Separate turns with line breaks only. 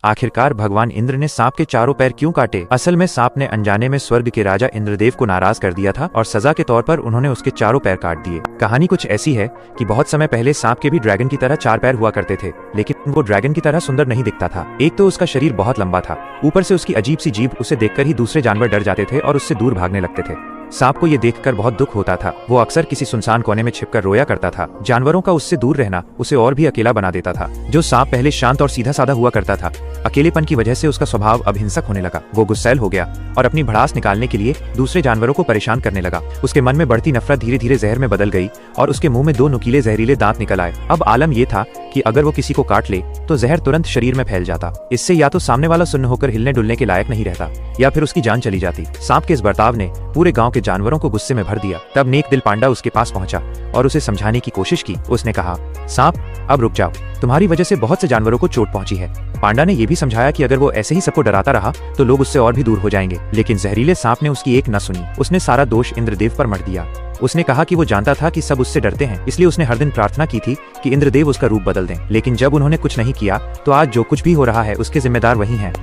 आखिरकार भगवान इंद्र ने सांप के चारों पैर क्यों काटे? असल में सांप ने अनजाने में स्वर्ग के राजा इंद्रदेव को नाराज कर दिया था और सजा के तौर पर उन्होंने उसके चारों पैर काट दिए। कहानी कुछ ऐसी है कि बहुत समय पहले सांप के भी ड्रैगन की तरह चार पैर हुआ करते थे, लेकिन वो ड्रैगन की तरह सुंदर नहीं दिखता था। एक तो उसका शरीर बहुत लंबा था, ऊपर से उसकी अजीब सी जीभ, उसे देखकर ही दूसरे जानवर डर जाते थे और उससे दूर भागने लगते थे। सांप को ये देखकर बहुत दुख होता था। वो अक्सर किसी सुनसान कोने में छिपकर रोया करता था। जानवरों का उससे दूर रहना उसे और भी अकेला बना देता था। जो सांप पहले शांत और सीधा साधा हुआ करता था, अकेलेपन की वजह से उसका स्वभाव अब हिंसक होने लगा। वो गुस्सैल हो गया और अपनी भड़ास निकालने के लिए दूसरे जानवरों को परेशान करने लगा। उसके मन में बढ़ती नफरत धीरे धीरे जहर में बदल गई और उसके मुंह में दो नुकीले जहरीले दांत निकल आए। अब आलम ये था कि अगर वो किसी को काट ले तो जहर तुरंत शरीर में फैल जाता। इससे या तो सामने वाला सुन्न होकर हिलने डुलने के लायक नहीं रहता या फिर उसकी जान चली जाती। सांप के इस बर्ताव ने पूरे गांव के जानवरों को गुस्से में भर दिया। तब नेक दिल पांडा उसके पास पहुंचा और उसे समझाने की कोशिश की। उसने कहा, सांप अब रुक जाओ, तुम्हारी वजह से बहुत से जानवरों को चोट पहुंची है। पांडा ने यह भी समझाया कि अगर वो ऐसे ही सबको डराता रहा तो लोग उससे और भी दूर हो जाएंगे, लेकिन जहरीले सांप ने उसकी एक न सुनी। उसने सारा दोष इंद्रदेव पर मढ़ दिया। उसने कहा कि वो जानता था कि सब उससे डरते हैं, इसलिए उसने हर दिन प्रार्थना की थी कि इंद्रदेव उसका रूप बदल दें। लेकिन जब उन्होंने कुछ नहीं किया तो आज जो कुछ भी हो रहा है उसके जिम्मेदार वही हैं।